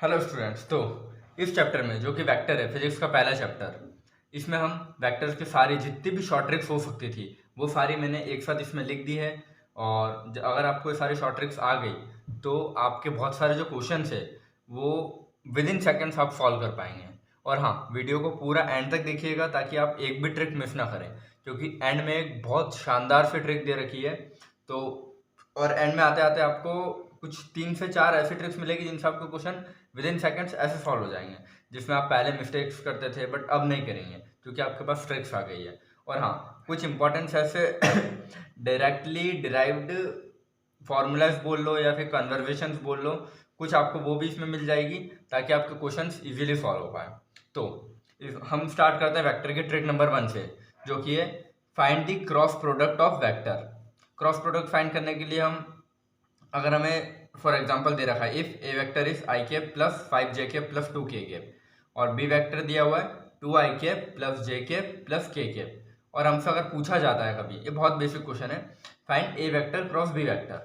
Hello students. तो इस chapter में जो कि वेक्टर है, फिजिक्स का पहला चैप्टर, इसमें हम वेक्टर्स की सारी जितनी भी शॉर्ट ट्रिक्स हो सकती थी वो सारी मैंने एक साथ इसमें लिख दी है। और अगर आपको ये सारी शॉर्ट ट्रिक्स आ गई तो आपके बहुत सारे जो क्वेश्चंस है वो विद इन सेकेंड्स आप सॉल्व कर पाएंगे। और हाँ, वीडियो को पूरा एंड तक देखिएगा ताकि आप एक भी ट्रिक मिस ना करें, क्योंकि एंड में एक बहुत शानदार सी ट्रिक दे रखी है। तो और एंड में आते आते आपको कुछ 3 से 4 ऐसी ट्रिक्स मिलेगी जिनसे आपके क्वेश्चन विद इन सेकेंड्स ऐसे सॉल्व हो जाएंगे, जिसमें आप पहले मिस्टेक्स करते थे बट अब नहीं करेंगे क्योंकि आपके पास ट्रिक्स आ गई है। और हाँ, कुछ इंपॉर्टेंट ऐसे डायरेक्टली डिराइव्ड फॉर्मूलाज बोल लो या फिर कन्वर्जेशंस बोल लो, कुछ आपको वो भी इसमें मिल जाएगी ताकि आपके क्वेश्चंस इजीली सॉल्व हो पाए। तो हम स्टार्ट करते हैं वेक्टर की ट्रिक नंबर 1 से, जो कि है find the cross product of vector. Cross product find करने के लिए हम, अगर हमें फॉर एग्जांपल दे रखा है if A vector is I cap plus 5 J cap plus 2 के कैप, और बी वेक्टर दिया हुआ है 2 आई कैप प्लस जे कैप प्लस के कैप, और हमसे अगर पूछा जाता है कभी, ये बहुत बेसिक क्वेश्चन है, फाइंड ए वेक्टर क्रॉस बी वेक्टर।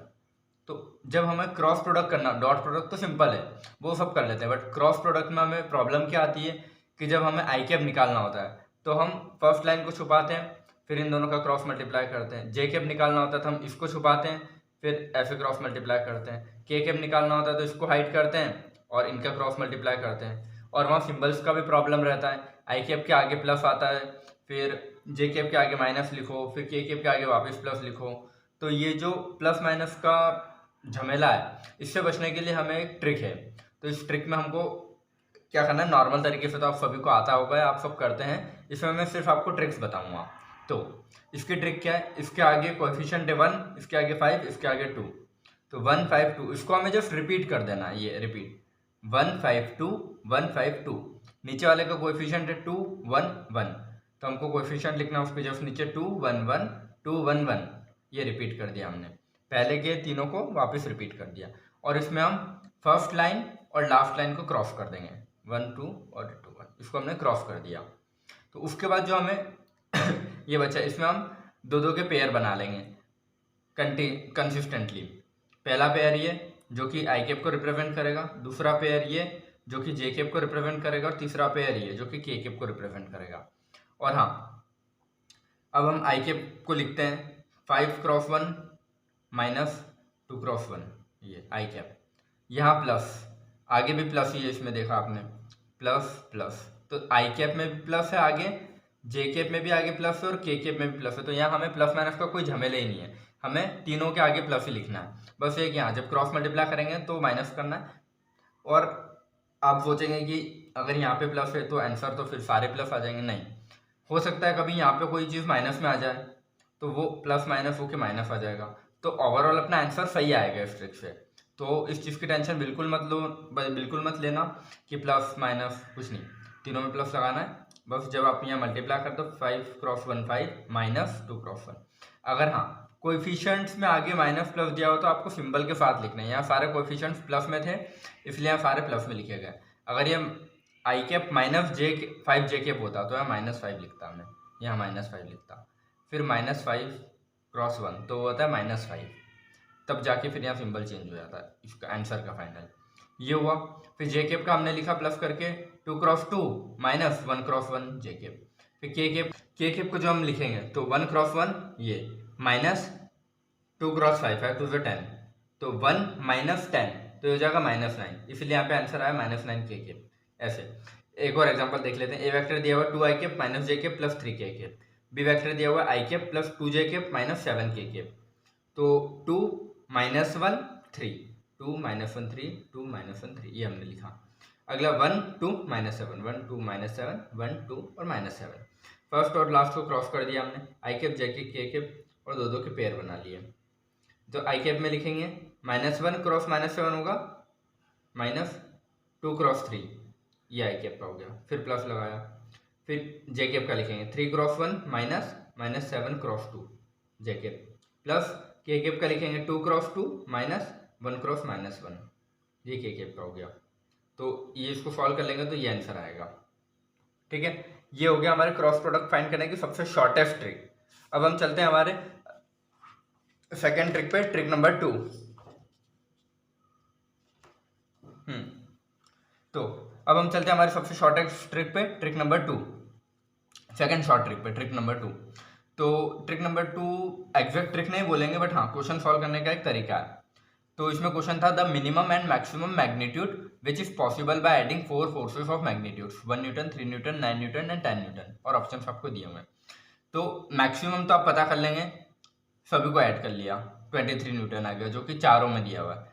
तो जब हमें क्रॉस प्रोडक्ट करना, डॉट प्रोडक्ट तो सिंपल है, वो सब कर लेते हैं, बट क्रॉस प्रोडक्ट में हमें प्रॉब्लम क्या आती है कि जब हमें आई कैप निकालना होता है तो हम फर्स्ट लाइन को छुपाते हैं, फिर इन दोनों का क्रॉस मल्टीप्लाई करते हैं। जे कैप निकालना होता है तो हम इसको छुपाते हैं, फिर ऐसे क्रॉस मल्टीप्लाई करते हैं। के कैप निकालना होता है तो इसको हाइड करते हैं और इनका क्रॉस मल्टीप्लाई करते हैं। और वहाँ सिंबल्स का भी प्रॉब्लम रहता है, आई कैप के आगे प्लस आता है, फिर जे कैप के आगे माइनस लिखो, फिर के कैप के आगे वापस प्लस लिखो। तो ये जो प्लस माइनस का झमेला है, इससे बचने के लिए हमें एक ट्रिक है। तो इस ट्रिक में हमको क्या करना है, नॉर्मल तरीके से तो आप सभी को आता होगा, आप सब करते हैं, इसमें मैं सिर्फ आपको ट्रिक्स बताऊंगा। तो इसकी ट्रिक क्या है, इसके आगे कोएफिशिएंट है 1, इसके आगे 5, इसके आगे 2, तो 1 5 2, इसको हमें जस्ट रिपीट कर देना है, ये रिपीट 1 5 2 1 5 2। नीचे वाले का कोएफिशिएंट है 2 1 1, तो हमको कोएफिशिएंट लिखना है उसके जस्ट नीचे 2 1 1 2 1 1, ये रिपीट कर दिया हमने, पहले के तीनों को वापस रिपीट कर दिया। और इसमें हम फर्स्ट लाइन और लास्ट लाइन को क्रॉस कर देंगे, 1 2 और 2 1, इसको हमने क्रॉस कर दिया। तो उसके बाद जो हमें ये बचा, इसमें हम दो दो के पेयर बना लेंगे कंसिस्टेंटली। पहला पेयर ये जो कि आई कैप को रिप्रेजेंट करेगा, दूसरा पेयर ये जो कि जे कैप को रिप्रेजेंट करेगा, और तीसरा पेयर ये जो कि के कैप को रिप्रेजेंट करेगा। और हाँ, अब हम आई कैप को लिखते हैं 5 क्रॉस 1 माइनस 2 क्रॉस 1, ये आई कैप। यहाँ प्लस, आगे भी प्लस ही है, इसमें देखा आपने प्लस प्लस, तो आई कैप में भी प्लस है आगे, जे कैप में भी आगे प्लस है और के कैप में भी प्लस है। तो यहाँ हमें प्लस माइनस का कोई झमेला ही नहीं है, हमें तीनों के आगे प्लस ही लिखना है। बस एक यहाँ जब क्रॉस मल्टीप्लाई करेंगे तो माइनस करना है। और आप सोचेंगे कि अगर यहाँ पे प्लस है तो आंसर तो फिर सारे प्लस आ जाएंगे, नहीं, हो सकता है कभी यहाँ पे कोई चीज़ माइनस में आ जाए तो वो प्लस माइनस होके माइनस आ जाएगा, तो ओवरऑल अपना आंसर सही आएगा इस ट्रिक से। तो इस चीज़ की टेंशन बिल्कुल मत लो, बिल्कुल मत लेना कि प्लस माइनस कुछ नहीं, तीनों में प्लस लगाना है। बस जब आप यहाँ मल्टीप्लाई कर दो 5 क्रॉस 1 5 माइनस 2 क्रॉस 1। अगर हाँ कोएफिशिएंट्स में आगे माइनस प्लस दिया हो तो आपको सिंबल के साथ लिखना है, यहाँ सारे कोएफिशिएंट्स प्लस में थे इसलिए यहाँ सारे प्लस में लिखे गए। अगर ये आई कैप माइनस जे 5 जे कैप होता तो यहाँ -5 लिखता मैं, यहाँ -5 लिखता, फिर -5 क्रॉस 1 तो वो होता है -5, तब जाके फिर यहाँ सिंबल चेंज हो जाता है इसका आंसर का फाइनल, ये हुआ। फिर जे केप का हमने लिखा प्लस करके 2 cross 2 minus 1 cross 1 J cap. फिर के केप को जो हम लिखेंगे तो 1 क्रॉस 1 ये माइनस 2 क्रॉस 5 5 2 10, तो 1 माइनस 10 तो ये हो जाएगा -9, इसलिए यहाँ पे आंसर आया -9 के केप। ऐसे एक और एग्जांपल देख लेते हैं। ए वेक्टर दिया हुआ 2 i cap minus j cap plus 3 k cap, b vector दिया हुआ i cap plus 2 j cap minus 7 k cap. तो 2 -1 3, 2 -1 3, 2 -1 3, ये हमने लिखा। अगला 1 2 -7, 1 2 -7 1 2 और -7, फर्स्ट और लास्ट को क्रॉस कर दिया हमने, आई कैप जे के कैप और दो दो के पेयर बना लिए। तो आई कैप में लिखेंगे -1 क्रॉस -7 होगा -2 क्रॉस 3, ये आई कैप का हो गया, फिर प्लस लगाया। फिर जे कैप का लिखेंगे 3 क्रॉस 1 माइनस -7 क्रॉस 2 जे कैप, प्लस के कैप का लिखेंगे 2 क्रॉस 2 माइनस 1 क्रॉस -1, ये के कैप का हो गया। तो ये इसको सॉल्व कर लेंगे तो ये आंसर आएगा, ठीक है। ये हो गया हमारे क्रॉस प्रोडक्ट फाइंड करने की सबसे शॉर्टेस्ट ट्रिक। अब हम चलते हैं हमारे सेकेंड ट्रिक पे, ट्रिक नंबर 2। तो अब हम चलते हैं हमारे सबसे शॉर्टेस्ट ट्रिक पे, trick number 2, second short trick पे, ट्रिक नंबर 2। तो ट्रिक नंबर 2 एग्जैक्ट ट्रिक नहीं बोलेंगे, बट हाँ क्वेश्चन सॉल्व करने का एक तरीका है। तो इसमें क्वेश्चन था the minimum and maximum magnitude which is possible by adding 4 forces of magnitude 1 Newton, 3 Newton, 9 Newton and 10 Newton, और ऑप्शंस आपको दिए हुए हैं। तो मैक्सिमम तो आप पता कर लेंगे, सभी को ऐड कर लिया, 23 न्यूटन आ गया जो कि चारों में दिया हुआ है।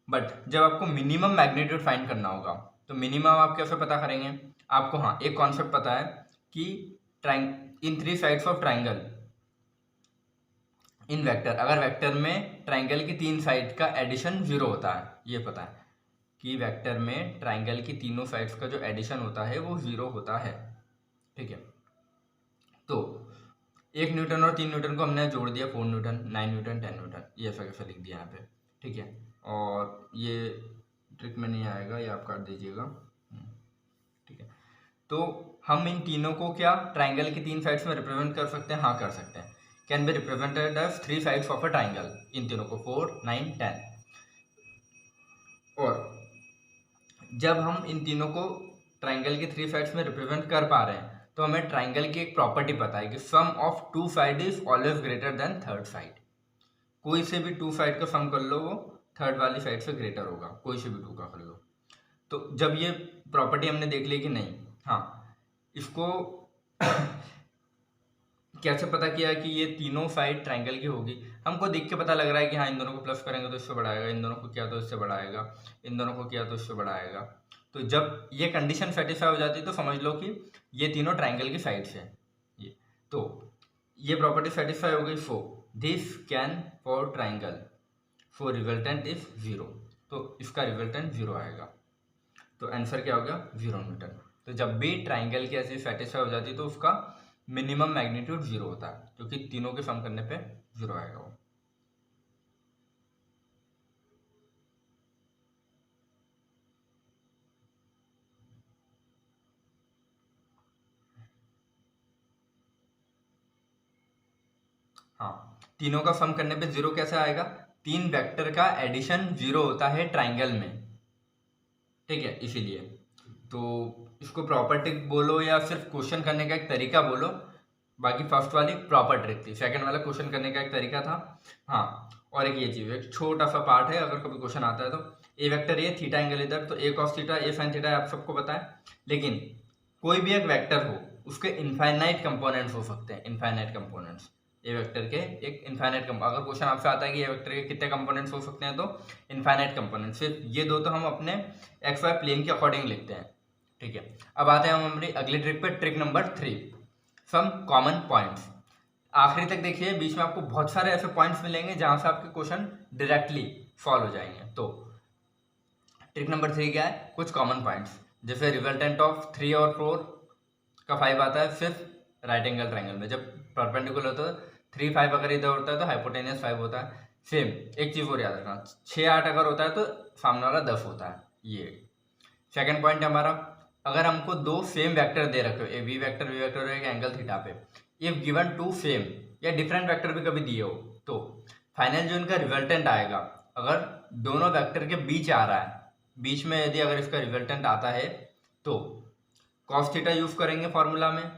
बट जब आपको मिनिमम मैग्नीट्यूड फाइंड करना होगा तो मिनिमम आप कैसे पता करेंगे? आपको हाँ एक कॉन्सेप्ट पता है कि इन 3 sides of triangle in vector, अगर वेक्टर में ट्राइंगल की 3 साइड का एडिशन 0 होता है, ये पता है कि वेक्टर में ट्राइंगल की तीनों साइड्स का जो एडिशन होता है वो 0 होता है। ठीक है, तो 1 न्यूटन और 3 न्यूटन को हमने जोड़ दिया, 4 न्यूटन, 9 न्यूटन, 10 न्यूटन, ये ऐसा कैसे लिख दिया यहाँ पे। ठीक है, और ये ट्रिक में नहीं आएगा, ये आप काट दीजिएगा। ठीक है, तो हम इन तीनों को क्या ट्राइंगल की 3 साइड्स में रिप्रेजेंट कर सकते हैं? हाँ कर सकते हैं। Can be represented as 3 sides of a triangle, इन तीनों को 4, 9, 10। और जब हम इन तीनों को ट्राइंगल की 3 साइड्स में रिप्रेजेंट कर पा रहे हैं तो हमें ट्राइंगल की एक प्रॉपर्टी पता है कि sum of 2 side is always greater than third side. कोई से भी 2 साइड का सम कर लो, वो थर्ड वाली साइड से ग्रेटर होगा, कोई से भी 2 का कर लो। तो जब ये प्रॉपर्टी हमने देख ली कि नहीं, हाँ इसको कैसे पता किया कि ये तीनों साइड ट्राइंगल की होगी? हमको देख के पता लग रहा है कि हाँ इन दोनों को प्लस करेंगे तो इससे बड़ा आएगा, इन दोनों को किया तो इससे बड़ा आएगा, इन दोनों को किया तो इससे बड़ा आएगा। तो जब ये कंडीशन सेटिस्फाई हो जाती है तो समझ लो कि ये तीनों ट्राइंगल की साइड्स हैं। ये तो ये प्रॉपर्टी सेटिस्फाई हो गई। So this can for triangle for resultant is 0, तो इसका रिजल्टेंट 0 आएगा। तो आंसर क्या हो गया? 0 न्यूटन। तो जब भी ट्राइंगल की ऐसी सेटिस्फाई हो जाती है तो उसका मिनिमम मैग्नीट्यूड 0 होता है, क्योंकि तीनों के सम करने पे 0 आएगा वो। हाँ, तीनों का सम करने पे 0 कैसे आएगा? 3 वेक्टर का एडिशन 0 होता है ट्राइंगल में। ठीक है, इसीलिए तो इसको प्रॉपर ट्रिक बोलो या सिर्फ क्वेश्चन करने का एक तरीका बोलो, बाकी फर्स्ट वाली प्रॉपर ट्रिक थी, सेकंड वाला क्वेश्चन करने का एक तरीका था। हाँ, और एक ये चीज, एक छोटा सा पार्ट है, अगर कभी क्वेश्चन आता है तो ए वेक्टर ये, थीटा एंगल इधर, तो ए कॉस थीटा, ए साइन थीटा आप सबको पता है। लेकिन कोई भी एक वेक्टर हो उसके इनफाइनाइट कंपोनेंट्स हो सकते हैं, इनफाइनाइट कंपोनेंट्स। ए वेक्टर के एक इनफाइनाइट अगर क्वेश्चन आपसे आता है कि ए वेक्टर के कितने कंपोनेंट्स हो सकते हैं, तो इनफाइनाइट कंपोनेंट्स, सिर्फ ये दो तो हम अपने एक्स वाई प्लेन के अकॉर्डिंग लिखते हैं। ठीक है, अब आते हैं हम हमारी अगली ट्रिक पे, trick number 3, some common points. आखिरी तक देखिए, बीच में आपको बहुत सारे ऐसे पॉइंट्स मिलेंगे जहां से आपके क्वेश्चन डायरेक्टली सॉल्व हो जाएंगे। तो ट्रिक नंबर 3 क्या है? कुछ कॉमन पॉइंट्स, जैसे रिजल्टेंट ऑफ 3 और 4 का 5 आता है सिर्फ राइट एंगल ट्राइंगल में, जब परपेंडिकुलर होता है 3, 5 अगर इधर होता है तो हाइपोटेनियस 5 होता है। सेम एक चीज और याद रखना, 6, 8 अगर होता है तो सामने वाला 10 होता है। ये सेकंड पॉइंट है हमारा, अगर हमको दो सेम वेक्टर दे रखे हो, ए वी वेक्टर और एक एंगल थीटा पे, इफ गिवन टू सेम या डिफरेंट वेक्टर भी कभी दिए हो, तो फाइनल जो इनका रिजल्टेंट आएगा, अगर दोनों वेक्टर के बीच आ रहा है, बीच में यदि अगर इसका रिजल्टेंट आता है तो कॉस थीटा यूज करेंगे फॉर्मूला में।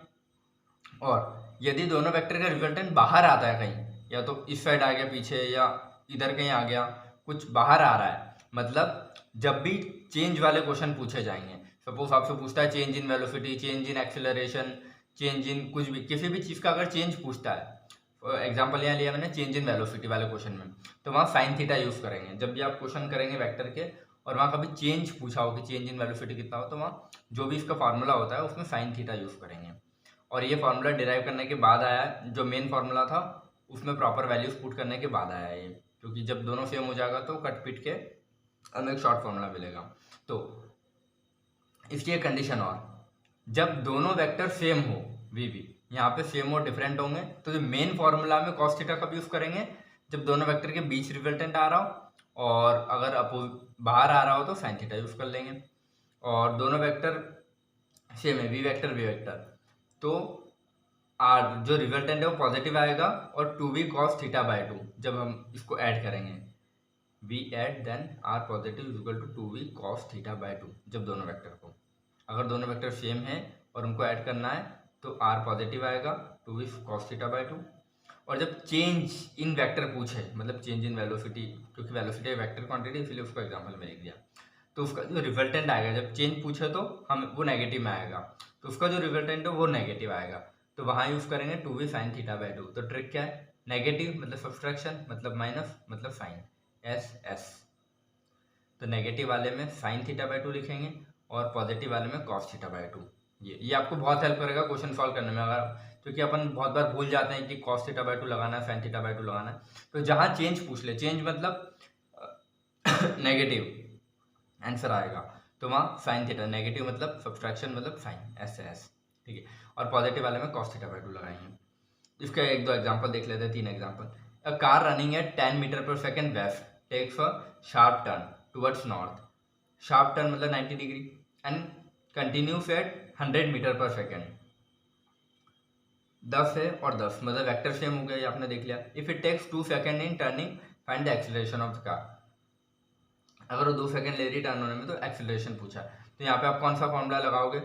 और यदि दोनों वेक्टर का रिजल्टेंट बाहर आता है कहीं, या तो इस साइड आ गया पीछे या इधर कहीं आ गया, कुछ बाहर आ रहा है, मतलब जब भी चेंज वाले क्वेश्चन पूछे जाएंगे, सपोज आपसे पूछता है change in velocity, change in acceleration, change in कुछ भी, किसी भी चीज का अगर चेंज पूछता है, एग्जाम्पल यहाँ लिया मैंने चेंज इन वेलोसिटी वाले क्वेश्चन में, तो वहाँ साइन थीटा यूज करेंगे। जब भी आप क्वेश्चन करेंगे वेक्टर के और वहाँ कभी चेंज पूछा हो कि चेंज इन वेलोसिटी कितना हो, तो वहाँ जो भी इसका फार्मूला होता है उसमें साइन थीटा यूज करेंगे। और ये फार्मूला डिराइव करने के बाद आया, जो मेन फार्मूला था उसमें प्रॉपर वैल्यूज पुट करने के बाद आया ये, क्योंकि जब दोनों सेम हो जाएगा तो कट पिट के हमें एक शॉर्ट फार्मूला मिलेगा। तो इसकी एक कंडीशन और, जब दोनों वेक्टर सेम हो, वी यहाँ पे सेम और डिफरेंट होंगे, तो जो मेन फार्मूला में कॉस थीटा का यूज करेंगे जब दोनों वेक्टर के बीच रिजल्टेंट आ रहा हो, और अगर बाहर आ रहा हो तो साइन थीटा यूज कर लेंगे। और दोनों वेक्टर सेम है, वी वेक्टर, तो आर जो रिजल्टेंट है वो पॉजिटिव आएगा, और 2v cos थीटा बाय 2 जब हम इसको ऐड करेंगे, we add then R positive equal to V cos theta by two. जब दोनों वेक्टर को, अगर दोनों वेक्टर सेम है और उनको ऐड करना है तो आर पॉजिटिव आएगा, two V cos theta by two. और जब चेंज इन वेक्टर पूछे, मतलब चेंज इन वेलोसिटी, क्योंकि वेलोसिटी वेक्टर क्वांटिटी इसलिए उसको एग्जांपल में लिख दिया, तो उसका जो रिजल्टेंट आएगा, जब चेंज पूछे तो हम वो नेगेटिव में आएगा, तो उसका जो रिजल्टेंट है वो नेगेटिव आएगा, तो वहाँ यूज़ करेंगे two V sine theta by two. तो ट्रिक क्या है, नेगेटिव मतलब सब्सट्रैक्शन, मतलब माइनस, मतलब साइन, एस एस। तो नेगेटिव वाले में साइन थीटा बाय टू लिखेंगे और पॉजिटिव वाले में कॉस थीटा बाय टू। ये आपको बहुत हेल्प करेगा क्वेश्चन सॉल्व करने में, अगर, क्योंकि अपन बहुत बार भूल जाते हैं कि कॉस थीटा बाय टू लगाना है, साइन थीटा बाय टू लगाना है। तो जहाँ चेंज पूछ ले, चेंज मतलब नेगेटिव आंसर आएगा, तो वहाँ साइन थीटा, नेगेटिव मतलब सब्सट्रैक्शन मतलब साइन, एस एस, ठीक है। और पॉजिटिव वाले में कॉस थीटा बाय टू लगाएंगे। इसका एक दो एग्जांपल देख लेते हैं, 3 example. A car running at 10 metre पर second west takes a sharp turn towards north, sharp turn मतलब 90 degree, and continues at 100 metre पर सेकेंड। 10 है और 10 मतलब वेक्टर सेम हो गया, ये आपने देख लिया। If it takes 2 second in turning find the acceleration of the car. अगर वो 2 सेकेंड ले रही टर्न होने में तो एक्सीलरेशन पूछा, तो यहाँ पे आप कौन सा फॉर्मूला लगाओगे,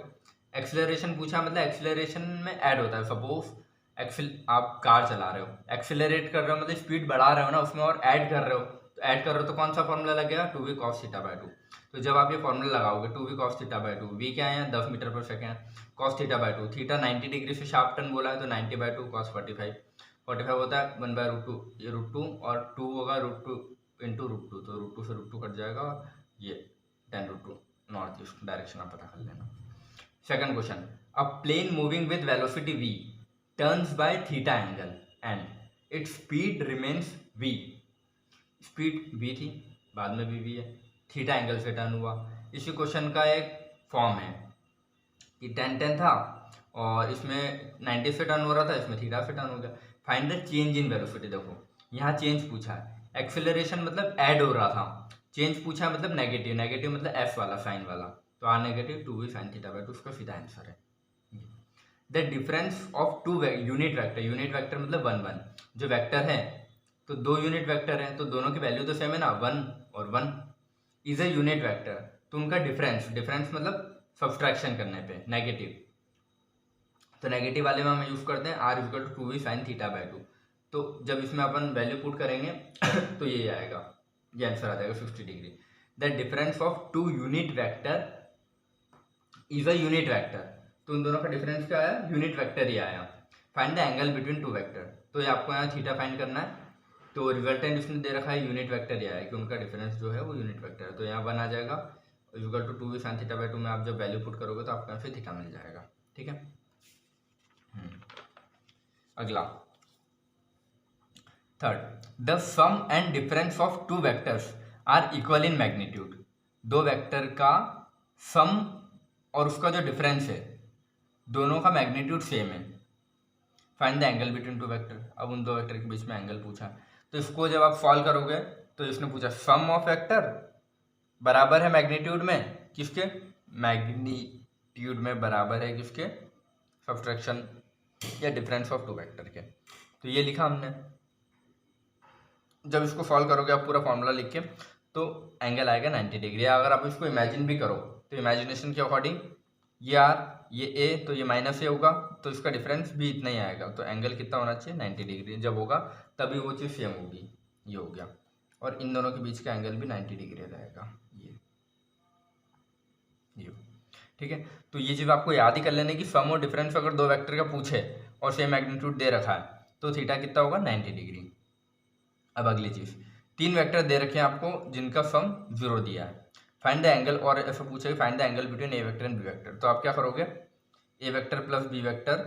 एक्सीलरेशन पूछा मतलब एक्सीलरेशन में ऐड होता है। सपोज आप कार चला रहे हो, एक्सीलरेट कर रहे हो मतलब स्पीड बढ़ा रहे हो ना उसमें, और ऐड कर रहे हो, तो ऐड कर रहे हो तो कौन सा फॉर्मूला लगेगा, two V cos theta by two. तो जब आप ये फॉर्मूला लगाओगे two V cos theta by two, V क्या है 10 मीटर पर second, cos theta by two, theta 90 degree से शार्प टर्न बोला है तो 90 बाय टू कॉस 45 होता है 1 बाय रूट टू, ये रूट टू और 2 होगा root two into root two, तो रूट टू से रूट टू कट जाएगा और ये 10 root two north east direction आप पता कर लेना। Second question, a plane moving with velocity v turns by theta angle and its speed remains v, speed v थी बाद में भी v है, थीटा एंगल से टर्न हुआ। इसी क्वेश्चन का एक फॉर्म है कि 10 था और इसमें 90 से टर्न हो रहा था, इसमें थीटा से टर्न हो गया। Find the change in velocity, देखो यहाँ चेंज पूछा है, एक्सेलरेशन मतलब ऐड हो रहा था, चेंज पूछा है मतलब नेगेटिव, नेगेटिव मतलब एफ वाला साइन वाला, तो R negative two V sine theta by two, उसका सीधा आंसर है। The difference of two unit vector, unit vector मतलब 1 1, जो वेक्टर है तो 2 यूनिट वेक्टर है तो दोनों की वैल्यू तो सेम है ना, 1 और 1, इज ए यूनिट वेक्टर, तो उनका डिफरेंस, डिफरेंस मतलब सब्सट्रैक्शन करने पे नेगेटिव, तो नेगेटिव वाले में हम यूज करते हैं R equal to V sine theta by two. तो जब इसमें अपन वैल्यू पुट करेंगे तो ये आएगा, ये आंसर आ जाएगा 60 degree. The difference of two unit vector is a unit vector, तो उन दोनों का डिफरेंस क्या आया, यूनिट वेक्टर ही आया। Find the angle between two vector, तो ये आपको यहाँ थीटा फाइंड करना है, तो रिजल्टेंट इसमें दे रखा है यूनिट वेक्टर ही आया कि उनका डिफरेंस जो है वो यूनिट वेक्टर है, तो यहाँ 1 आ जाएगा equal to V sine theta by two में आप जब वैल्यू पुट करोगे तो आपको यहाँ फिर थीटा मिल जाएगा, ठीक है। अगला third, the sum and difference of two vectors are equal in magnitude, दो वेक्टर का सम और उसका जो डिफरेंस है दोनों का मैग्नीट्यूड सेम है। Find the angle between two vector, अब उन दो वेक्टर के बीच में एंगल पूछा, तो इसको जब आप सॉल्व करोगे तो इसने पूछा सम ऑफ वेक्टर बराबर है मैग्नीट्यूड में किसके, मैग्नीट्यूड में बराबर है किसके, सब्सट्रैक्शन या डिफरेंस ऑफ टू वेक्टर के, तो ये लिखा हमने। जब इसको सॉल्व करोगे आप पूरा फॉर्मूला लिख के तो एंगल आएगा 90 डिग्री। अगर आप इसको इमेजिन भी करो तो इमेजिनेशन के अकॉर्डिंग ये आर ये ए, तो ये माइनस ए होगा तो इसका डिफरेंस भी इतना ही आएगा, तो एंगल कितना होना चाहिए 90 डिग्री, जब होगा तभी वो चीज़ सेम होगी, ये हो गया। और इन दोनों के बीच का एंगल भी 90 डिग्री रहेगा, ये ठीक है। तो ये चीज़ आपको याद ही कर लेने की, सम और डिफरेंस अगर दो वेक्टर का पूछे और सेम मैग्नीट्यूड दे रखा है तो थीटा कितना होगा 90 डिग्री। अब अगली चीज़, 3 वेक्टर दे रखे हैं आपको जिनका सम 0 दिया है, फाइंड द एंगल, और ऐसा पूछा है find the angle between A vector and b vector, तो आप क्या करोगे, a vector plus b vector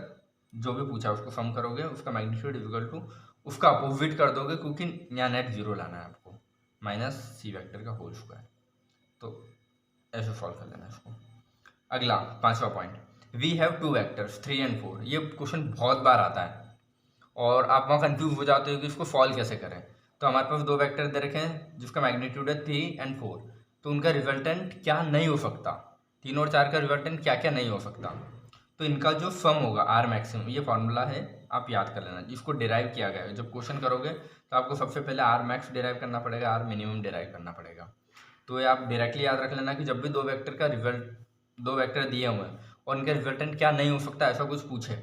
जो भी पूछा उसको सम करोगे, उसका मैग्नीट्यूड इक्वल टू उसका अपोजिट कर दोगे, क्योंकि यहाँ नेट 0 लाना है आपको, माइनस सी वेक्टर का होल स्क्वायर, तो ऐसे सॉल्व कर लेना इसको। अगला 5वां point, we have two vectors 3 and 4, ये क्वेश्चन बहुत बार आता है और आप वहाँ कंफ्यूज हो जाते हो कि इसको सॉल्व कैसे करें। तो हमारे पास 2 वेक्टर दे रखे हैं जिसका मैग्नीट्यूड है 3 and 4, तो उनका रिजल्टेंट क्या नहीं हो सकता, 3 और 4 का रिजल्टेंट क्या क्या नहीं हो सकता, तो इनका जो सम होगा आर मैक्सिमम, ये फॉर्मूला है आप याद कर लेना, इसको डिराइव किया गया है। जब क्वेश्चन करोगे तो आपको सबसे पहले आर मैक्स डिराइव करना पड़ेगा, आर मिनिमम डिराइव करना पड़ेगा। तो ये आप डायरेक्टली याद रख लेना कि जब भी दो वेक्टर दिए हुए हैं और इनका रिजल्टेंट क्या नहीं हो सकता, ऐसा कुछ पूछे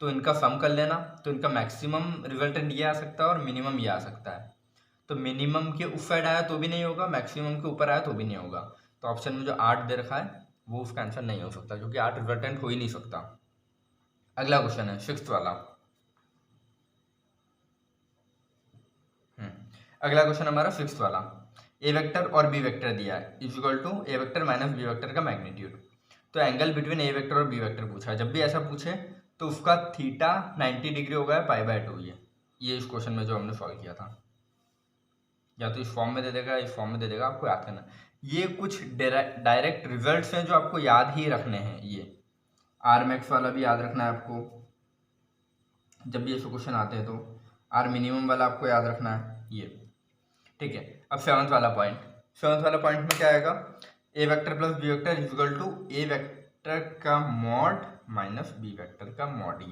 तो इनका सम कर लेना, तो इनका मैक्सिमम रिजल्टेंट ये आ सकता है और मिनिमम ये आ सकता है। तो मिनिमम के उस साइड आया तो भी नहीं होगा, मैक्सिमम के ऊपर आया तो भी नहीं होगा। तो ऑप्शन में जो 8 दे रखा है वो उसका आंसर नहीं हो सकता, क्योंकि 8 रिजल्टेंट हो ही नहीं सकता। अगला क्वेश्चन है 6th वाला। अगला क्वेश्चन हमारा 6th वाला, ए वेक्टर और बी वेक्टर दिया है is equal to A vector minus B vector का मैग्नीट्यूड। तो एंगल बिटवीन ए वेक्टर और बी वेक्टर पूछा है। जब भी ऐसा पूछे तो उसका थीटा 90 डिग्री होगा π/2। ये इस क्वेश्चन में जो हमने सॉल्व किया था, या तो इस फॉर्म में दे देगा, इस फॉर्म में दे देगा, आपको याद करना। ये कुछ डायरेक्ट रिजल्ट्स हैं जो आपको याद ही रखने हैं। ये आर मैक्स वाला भी याद रखना है आपको, जब भी ऐसे क्वेश्चन आते हैं तो आर मिनिमम वाला आपको याद रखना है ये, ठीक है। अब 7th वाला पॉइंट में क्या आएगा, a vector plus b vector is equal to A vector का मॉड माइनस बी वेक्टर का मॉड।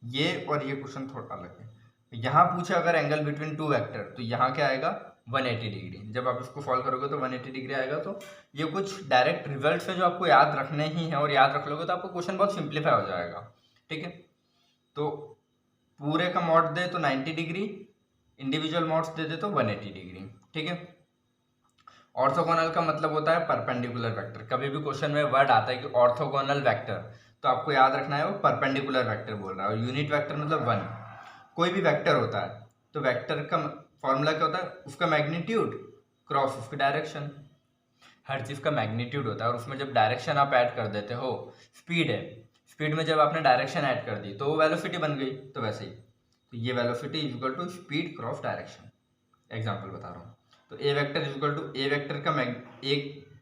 ये और ये क्वेश्चन थोड़ा अलग है। यहाँ पूछे अगर एंगल बिटवीन टू वेक्टर, तो यहाँ क्या आएगा 180 डिग्री। जब आप इसको सॉल्व करोगे तो 180 डिग्री आएगा। तो ये कुछ डायरेक्ट रिजल्ट्स है जो आपको याद रखने ही हैं, और याद रख लोगे तो आपको क्वेश्चन बहुत सिंप्लीफाई हो जाएगा, ठीक है। तो पूरे का मॉड दे तो 90 डिग्री, इंडिविजुअल मॉड्स दे दे तो 180 डिग्री, ठीक है। ऑर्थोगोनल का मतलब होता है परपेंडिकुलर वेक्टर। कभी भी क्वेश्चन में वर्ड आता है कि ऑर्थोगोनल वेक्टर, तो आपको याद रखना है वो परपेंडिकुलर वेक्टर बोल रहा है। और यूनिट वेक्टर मतलब 1। कोई भी वेक्टर होता है तो वेक्टर का फॉर्मूला क्या होता है, उसका मैग्नीट्यूड क्रॉस उसकी डायरेक्शन। हर चीज़ का मैग्नीट्यूड होता है, और उसमें जब डायरेक्शन आप ऐड कर देते हो, स्पीड है, स्पीड में जब आपने डायरेक्शन ऐड कर दी तो वो वेलोसिटी बन गई। तो वैसे ही तो ये velocity is equal to speed cross direction. Example बता रहा हूँ। तो a vector is equal to A vector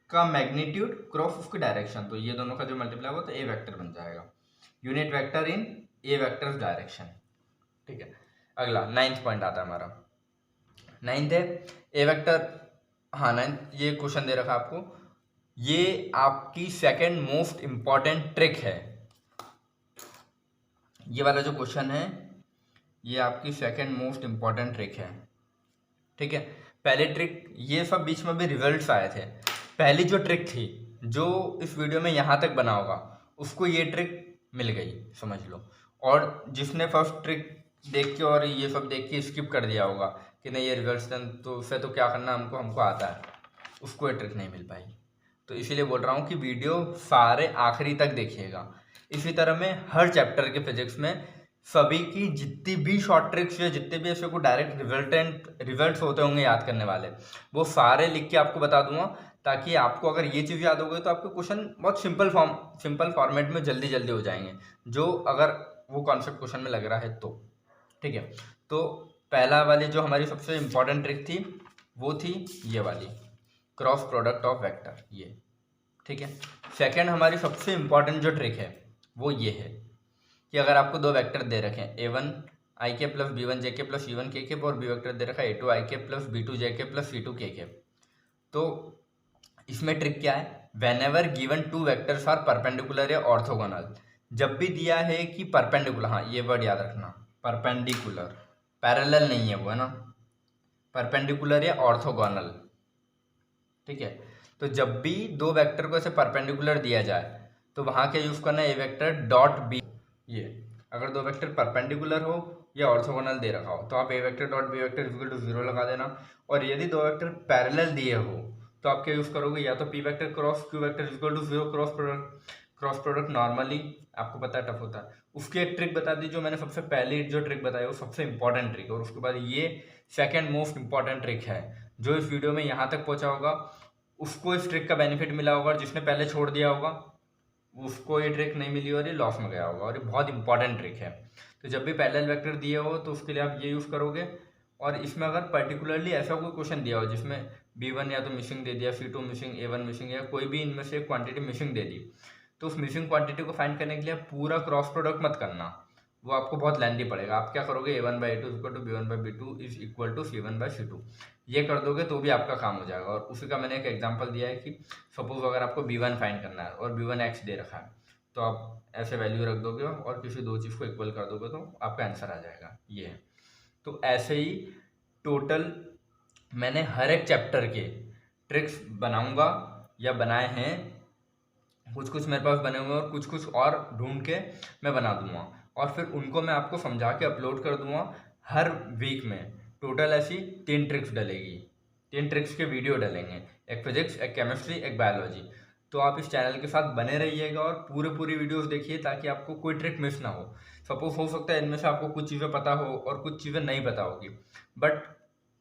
का मैग्नीट्यूड क्रॉस उसकी डायरेक्शन। तो ये दोनों का जो मल्टीप्लाई होगा तो ए वेक्टर बन जाएगा, यूनिट वेक्टर इन ए वेक्टर डायरेक्शन, ठीक है। अगला 9th पॉइंट आता है हमारा। 9th है ए वेक्टर, हाँ 9th ये क्वेश्चन दे रखा आपको। ये आपकी सेकंड मोस्ट इंपॉर्टेंट ट्रिक है। ये वाला जो क्वेश्चन है ये आपकी सेकंड मोस्ट इंपॉर्टेंट ट्रिक है, ठीक है। पहले ट्रिक ये सब बीच में भी रिजल्ट्स आए थे। पहली जो ट्रिक थी जो इस वीडियो में यहाँ तक बना होगा उसको ये ट्रिक मिल गई, समझ लो। और जिसने फर्स्ट ट्रिक देख के और ये सब देख के स्किप कर दिया होगा कि नहीं ये रिजल्ट्स तो उससे तो क्या करना हमको आता है, उसको ये ट्रिक नहीं मिल पाई। तो इसीलिए बोल रहा हूँ कि वीडियो सारे आखिरी तक देखिएगा। इसी तरह में हर चैप्टर के फिजिक्स में सभी की जितनी भी शॉर्ट ट्रिक्स या जितने भी ऐसे को डायरेक्ट रिजल्ट्स होते होंगे याद करने वाले, वो सारे लिख के आपको बता दूंगा, ताकि आपको अगर ये चीज़ याद हो गई तो आपके क्वेश्चन बहुत सिंपल फॉर्मेट में जल्दी हो जाएंगे, जो अगर वो कॉन्सेप्ट क्वेश्चन में लग रहा है तो, ठीक है। तो पहला वाली जो हमारी सबसे इंपॉर्टेंट ट्रिक थी वो थी ये वाली, क्रॉस प्रोडक्ट ऑफ वेक्टर, ये, ठीक है। सेकंड हमारी सबसे इंपॉर्टेंट जो ट्रिक है वो ये है कि अगर आपको दो वेक्टर दे रखे हैं a1 i के प्लस b1 j के प्लस c1 k के, और बी वेक्टर दे रखा है a2 i के प्लस b2 j के प्लस c2 k के। तो इसमें ट्रिक क्या है, whenever given two vectors are perpendicular या ऑर्थोगोनल। जब भी दिया है कि परपेंडिकुलर, हाँ ये वर्ड याद रखना, परपेंडिकुलर, पैरेलल नहीं है वो, है ना, परपेंडिकुलर या ऑर्थोगोनल, ठीक है। तो जब भी दो वेक्टर को ऐसे परपेंडिकुलर दिया जाए तो वहाँ क्या यूज़ करना है, ए वेक्टर डॉट बी। ये अगर दो वेक्टर परपेंडिकुलर हो या ऑर्थोगोनल दे रखा हो तो आप a vector dot B vector equal to 0 लगा देना। और यदि दो वेक्टर पैरेलल दिए हो तो आप क्या यूज़ करोगे, या तो P vector cross Q vector equal to 0 cross product normally आपको पता है टफ होता है। उसकी एक ट्रिक बता दी जो मैंने सबसे पहले जो ट्रिक बताई वो सबसे इंपॉर्टेंट ट्रिक है, और उसके बाद ये सेकेंड मोस्ट इंपॉर्टेंट ट्रिक है। जो इस वीडियो में यहाँ तक पहुँचा होगा उसको इस ट्रिक का बेनिफिट मिला होगा, और जिसने पहले छोड़ दिया होगा उसको ये ट्रिक नहीं मिली और ये लॉस में गया होगा, और ये बहुत इंपॉर्टेंट ट्रिक है। तो जब भी पैरेलल वेक्टर दिए हो तो उसके लिए आप ये यूज़ करोगे। और इसमें अगर पर्टिकुलरली ऐसा कोई क्वेश्चन दिया हो जिसमें b1 या तो मिसिंग दे दिया, c2 मिसिंग, a1 मिसिंग, या कोई भी इनमें से क्वांटिटी मिसिंग दे दी, तो उस मिसिंग क्वांटिटी को फाइंड करने के लिए पूरा क्रॉस प्रोडक्ट मत करना, वो आपको बहुत लेंथी पड़ेगा। आप क्या करोगे, a1/a2 equal to b1/b2 is equal to c1/c2, ये कर दोगे तो भी आपका काम हो जाएगा। और उसी का मैंने एक एग्जांपल दिया है कि सपोज अगर आपको b1 फाइंड करना है और b1 x दे रखा है, तो आप ऐसे वैल्यू रख दोगे और किसी दो चीज़ को इक्वल कर दोगे तो आपका आंसर आ जाएगा। ये है। तो ऐसे ही टोटल मैंने हर एक चैप्टर के ट्रिक्स बनाऊंगा या बनाए हैं, कुछ कुछ मेरे पास बने हुए और कुछ कुछ और ढूंढ के मैं बना दूंगा और फिर उनको मैं आपको समझा के अपलोड कर दूंगा। हर वीक में टोटल ऐसी 3 ट्रिक्स डलेगी, 3 ट्रिक्स के वीडियो डलेंगे, एक फिजिक्स, एक केमिस्ट्री, एक बायोलॉजी। तो आप इस चैनल के साथ बने रहिएगा और पूरी वीडियोस देखिए ताकि आपको कोई ट्रिक मिस ना हो। सपोज हो सकता है इनमें से आपको कुछ चीज़ें पता हो और कुछ चीज़ें नहीं पता होगी, बट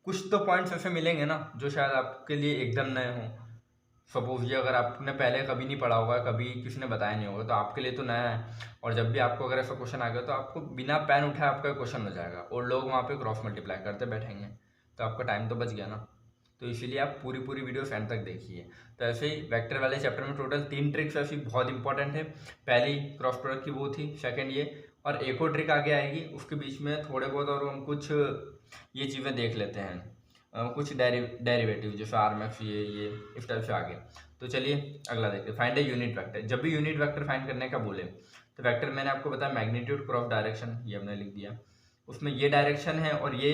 कुछ तो पॉइंट्स ऐसे मिलेंगे ना जो शायद आपके लिए एकदम नए हों। सपोज ये अगर आपने पहले कभी नहीं पढ़ा होगा, कभी किसी ने बताया नहीं होगा, तो आपके लिए तो नया है। और जब भी आपको अगर ऐसा क्वेश्चन आ गया तो आपको बिना पेन उठाए आपका क्वेश्चन हो जाएगा और लोग वहाँ पे क्रॉस मल्टीप्लाई करते बैठेंगे, तो आपका टाइम तो बच गया ना। तो इसीलिए आप पूरी वीडियो एंड तक देखिए। तो ऐसे ही वेक्टर वाले चैप्टर में टोटल 3 ट्रिक्स ऐसी बहुत इंपॉर्टेंट है। पहली क्रॉस प्रोडक्ट की वो थी, सेकेंड ये, और एक और ट्रिक आगे आएगी उसके बीच में थोड़े बहुत और हम कुछ ये चीज़ें देख लेते हैं, कुछ डेरिवेटिव जैसे आरएमएक्स, ये इस टाइप से आगे। तो चलिए अगला देखते हैं, फाइंड ए यूनिट वेक्टर। जब भी यूनिट वेक्टर फाइंड करने का बोले तो वेक्टर मैंने आपको बताया मैग्नीट्यूड क्रॉस डायरेक्शन, ये हमने लिख दिया, उसमें ये डायरेक्शन है और ये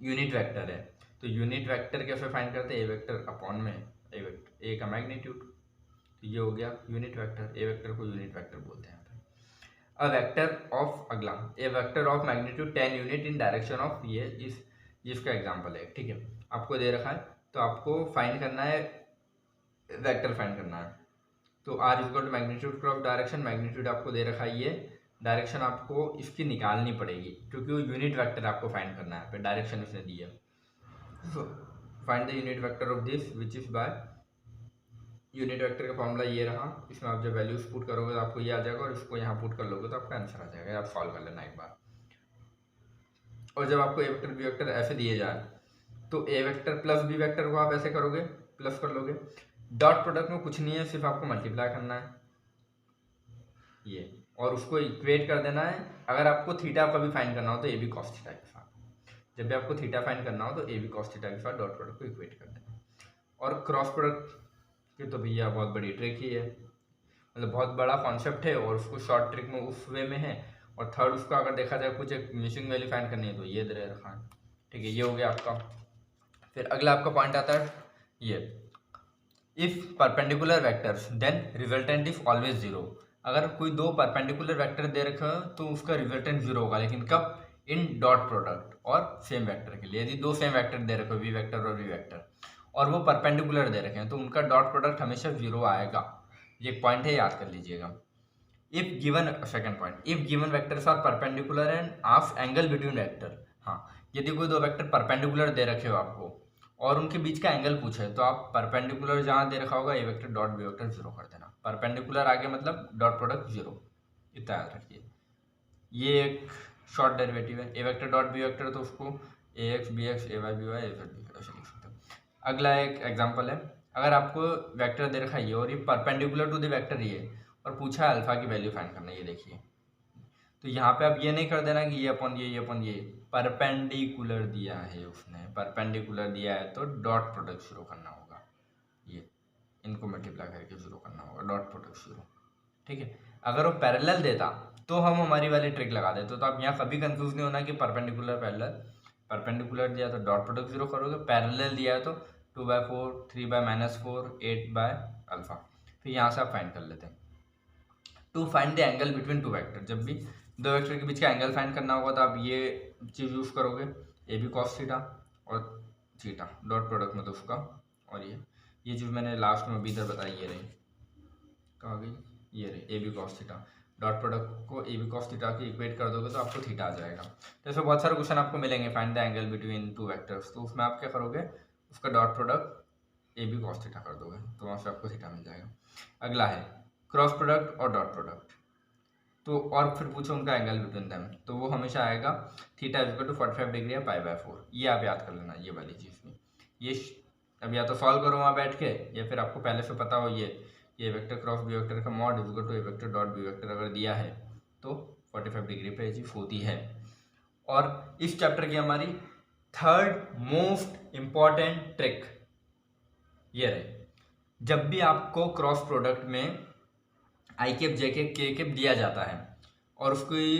यूनिट वेक्टर है। तो यूनिट वेक्टर कैसे फाइंड करते हैं, ए वेक्टर अपॉन में ए वेक्टर, ए का मैग्नीट्यूड, तो ये हो गया यूनिट वेक्टर। ए वेक्टर को यूनिट वेक्टर बोलते हैं। अ वेक्टर ऑफ, अगला, a vector of magnitude 10 unit in direction of, ये इसका एग्जांपल है, ठीक है। आपको दे रखा है तो आपको फाइंड करना है, वेक्टर फाइंड करना है। तो R is equal to magnitude cross direction, magnitude आपको दे रखा है, ये डायरेक्शन आपको इसकी निकालनी पड़ेगी क्योंकि वो यूनिट वेक्टर आपको फाइंड करना है, फिर डायरेक्शन इसने दी है। Find the unit vector of this which is by, unit vector का फॉर्मूला ये रहा, इसमें आप जब वैल्यूज पुट करोगे तो आपको ये आ जाएगा और इसको यहाँ पुट कर लोगे तो आपका आंसर आ जाएगा। आप सॉल्व कर लेना एक बार। और जब आपको ए वेक्टर बी वेक्टर ऐसे दिए जाए तो a vector plus b vector को आप ऐसे करोगे, प्लस कर लोगे। डॉट प्रोडक्ट में कुछ नहीं है, सिर्फ आपको मल्टीप्लाई करना है ये, और उसको इक्वेट कर देना है। अगर आपको थीटा का भी फाइंड करना हो तो ए बी कॉस थीटा के साथ, जब भी आपको थीटा फाइंड करना हो तो ए बी कॉस थीटा के साथ डॉट प्रोडक्ट को इक्वेट कर देना। और क्रॉस प्रोडक्ट की तो भैया बहुत बड़ी ट्रिक ही है, मतलब बहुत बड़ा कॉन्सेप्ट है और उसको शॉर्ट ट्रिक में उस वे में है। और थर्ड उसका अगर देखा जाए कुछ एक मिसिंग वैल्यू फाइंड करनी है तो ये दे रखा है, ठीक है। ये हो गया आपका। फिर अगला आपका पॉइंट आता है ये, if perpendicular vectors then resultant is always zero. अगर कोई दो परपेंडिकुलर वेक्टर दे रखे हो तो उसका रिजल्टेंट जीरो होगा, लेकिन कब, इन डॉट प्रोडक्ट और सेम वेक्टर के लिए। यदि दो सेम वेक्टर दे रखे हो, वी वेक्टर और वी वेक्टर, और वो परपेंडिकुलर दे रखे हैं तो उनका डॉट प्रोडक्ट हमेशा जीरो आएगा। ये पॉइंट है, याद कर लीजिएगा। If given, second point, if given vectors are perpendicular and half angle between vector. हाँ, यदि कोई दो वेक्टर परपेंडिकुलर दे रखे हो आपको और उनके बीच का एंगल पूछे है तो आप परपेंडिकुलर जहाँ दे रखा होगा a vector dot B vector zero कर देना। परपेंडिकुलर आगे मतलब डॉट प्रोडक्ट जीरो, इतना याद रखिए। ये एक शॉर्ट डेरिवेटिव है। ए वेक्टर डॉट बी वेक्टर तो उसको ए एक्स बी एक्स, ए वाई बी वाई, ए जेड बी ऐसे लिख सकते हो। अगला एक एग्जांपल है, अगर आपको वेक्टर दे रखा है ये और ये परपेंडिकुलर टू द वेक्टर ये, और पूछा है अल्फा की वैल्यू फाइंड करना, ये देखिए। तो यहाँ पे आप ये नहीं कर देना कि ये अपन ये अपन ये, परपेंडिकुलर दिया है उसने, परपेंडिकुलर दिया है तो डॉट प्रोडक्ट शुरू करना होगा, ये इनको मल्टीप्लाई करके शुरू करना होगा, डॉट प्रोडक्ट शुरू, ठीक है। अगर वो पैरेलल देता तो हम हमारी वाली ट्रिक लगा देते, तो आप यहाँ कभी कंफ्यूज नहीं होना कि परपेंडिकुलर पैरेलल। परपेंडिकुलर दिया तो डॉट प्रोडक्ट जीरो करोगे, पैरेलल दिया है तो 2/4, 3/-4, 8/अल्फा। फिर यहाँ से आप फाइंड कर लेते हैं। To find the angle between two vector, जब भी दो वेक्टर के बीच का एंगल फाइंड करना होगा तो आप ये चीज़ यूज़ करोगे, ए बी कॉस थीटा और थीटा डॉट प्रोडक्ट में तो उसका, और ये चीज़ मैंने लास्ट में अभी इधर बताई, ये रही, कहाँ गई, ये रही, A B cos theta. Dot product को ए बी कॉस थीटा की इक्वेट कर दोगे तो आपको थीटा आ जाएगा। तो ऐसे बहुत सारे क्वेश्चन आपको मिलेंगे, find the angle between two vectors, तो उसमें आप क्या करोगे, उसका dot product A B cos theta कर दोगे तो वहाँ से आपको थीटा मिल जाएगा। अगला है क्रॉस प्रोडक्ट और डॉट प्रोडक्ट, तो और फिर पूछो उनका एंगल बिटवीन देम, तो वो हमेशा आएगा theta is equal to 45 degree या π/4। ये आप याद कर लेना, ये वाली चीज़ भी। ये अब या तो सॉल्व करो वहाँ बैठ के, या फिर आपको पहले से पता हो ये वेक्टर क्रॉस बी वेक्टर का mod is equal to A vector dot B vector अगर दिया है तो 45 डिग्री पे ये चीज़ होती है। और इस चैप्टर की हमारी थर्ड मोस्ट इम्पॉर्टेंट ट्रिक ये रहे, जब भी आपको क्रॉस प्रोडक्ट में आई कैप जे कैप के कैप दिया जाता है और उसकी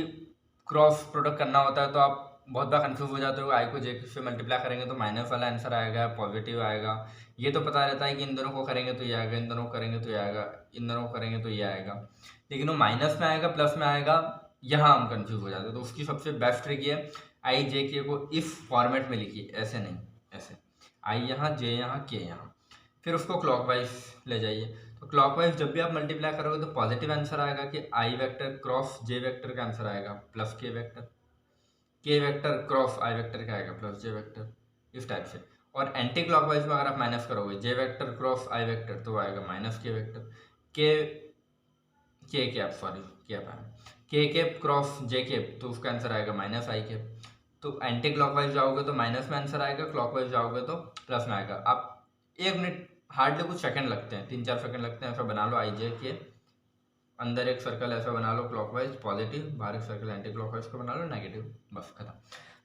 क्रॉस प्रोडक्ट करना होता है, तो आप बहुत बार कंफ्यूज हो जाते हो। आई को जे से मल्टीप्लाई करेंगे तो माइनस वाला आंसर आएगा, पॉजिटिव आएगा। ये तो पता रहता है कि इन दोनों को करेंगे तो ये आएगा, इन दोनों को करेंगे तो ये आएगा, इन दोनों को करेंगे तो ये आएगा, लेकिन वो माइनस में आएगा प्लस में आएगा, यहाँ हम कंफ्यूज हो जाते हैं। तो उसकी सबसे बेस्ट ट्रिक ये आई जे के को इस फॉर्मेट में लिखिए, ऐसे नहीं, ऐसे आई यहाँ, जे यहाँ, के यहाँ, फिर उसको क्लॉकवाइज ले जाइए। तो क्लॉकवाइज जब भी आप मल्टीप्लाई करोगे तो पॉजिटिव आंसर आएगा कि आई वेक्टर क्रॉस जे वेक्टर का आंसर आएगा प्लस के वेक्टर क्रॉस आई वेक्टर का आएगा प्लस जे वेक्टर, इस टाइप से। और एंटी क्लॉकवाइज में अगर आप माइनस करोगे जे वेक्टर क्रॉस आई वेक्टर तो आएगा माइनस के वेक्टर, के कैप सॉरी कैप है, के कैप क्रॉस जे कैप तो उसका आंसर आएगा माइनस आई कैप। तो एंटी क्लॉकवाइज जाओगे तो माइनस में आंसर आएगा, क्लॉकवाइज जाओगे तो प्लस में आएगा। आप 1 मिनट हार्डली कुछ सेकंड लगते हैं, 3-4 सेकंड लगते हैं, ऐसा बना लो। आई जे के अंदर एक सर्कल ऐसा बना लो क्लॉकवाइज पॉजिटिव, बाहर एक सर्कल एंटी क्लॉकवाइज का बना लो नेगेटिव, बस खत्म।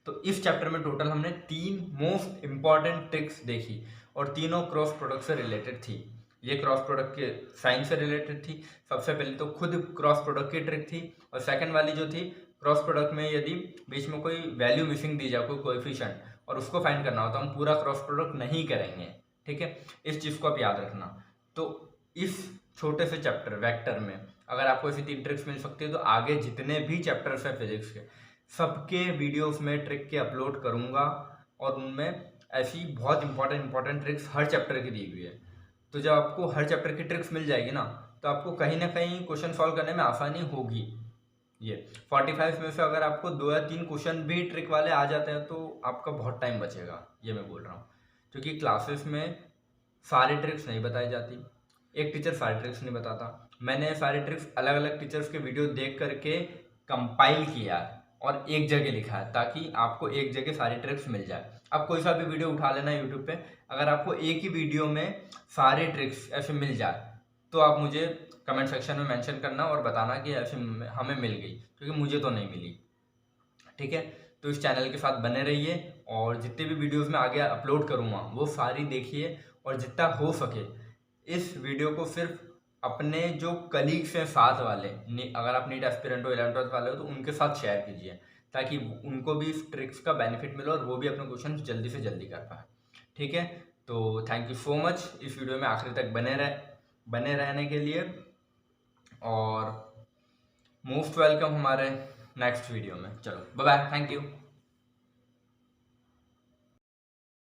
तो इस चैप्टर में टोटल हमने 3 मोस्ट इंपॉर्टेंट ट्रिक्स देखी और तीनों क्रॉस प्रोडक्ट से रिलेटेड थी। ये क्रॉस प्रोडक्ट के साइन से रिलेटेड थी। सबसे पहले तो खुद क्रॉस प्रोडक्ट की ट्रिक थी, और सेकंड वाली जो थी क्रॉस प्रोडक्ट में यदि बीच में कोई वैल्यू मिसिंग दी जाए, कोई कोएफिशिएंट, और उसको फाइंड करना हो तो हम पूरा क्रॉस प्रोडक्ट नहीं करेंगे, ठीक है। इस चीज़ को आप याद रखना। तो इस छोटे से चैप्टर वेक्टर में अगर आपको ऐसी 3 ट्रिक्स मिल सकती है तो आगे जितने भी चैप्टर्स हैं फिजिक्स के, सबके वीडियोस में ट्रिक के अपलोड करूँगा, और उनमें ऐसी बहुत इंपॉर्टेंट ट्रिक्स हर चैप्टर की दी हुई है। तो जब आपको हर चैप्टर की ट्रिक्स मिल जाएगी ना, तो आपको कहीं ना कहीं क्वेश्चन सॉल्व करने में आसानी होगी। ये 45 में से अगर आपको 2 या 3 क्वेश्चन भी ट्रिक वाले आ जाते हैं तो आपका बहुत टाइम बचेगा, ये मैं बोल रहा हूँ। क्योंकि क्लासेस में सारी ट्रिक्स नहीं बताई जाती, एक टीचर सारी ट्रिक्स नहीं बताता। मैंने सारी ट्रिक्स अलग अलग टीचर्स के वीडियो देख करके कंपाइल किया है और एक जगह लिखा है, ताकि आपको एक जगह सारी ट्रिक्स मिल जाए। आप कोई सा भी वीडियो उठा लेना यूट्यूब पे, अगर आपको एक ही वीडियो में सारी ट्रिक्स ऐसे मिल जाए तो आप मुझे कमेंट सेक्शन में मेंशन करना और बताना कि ऐसे हमें मिल गई, क्योंकि मुझे तो नहीं मिली, ठीक है। तो इस चैनल के साथ बने रहिए और जितने भी वीडियोस में आगे अपलोड करूँगा वो सारी देखिए, और जितना हो सके इस वीडियो को सिर्फ अपने जो कलीग्स हैं साथ वाले, अगर आप नीट एस्पिरेंट हो 11th वाले हो तो उनके साथ शेयर कीजिए, ताकि उनको भी इस ट्रिक्स का बेनिफिट मिले और वो भी अपने क्वेश्चन जल्दी से जल्दी कर पाए, ठीक है। तो थैंक यू सो मच इस वीडियो में आखिर तक बने रहने के लिए, और मोस्ट वेलकम हमारे नेक्स्ट वीडियो में। चलो बाय बाय, थैंक यू।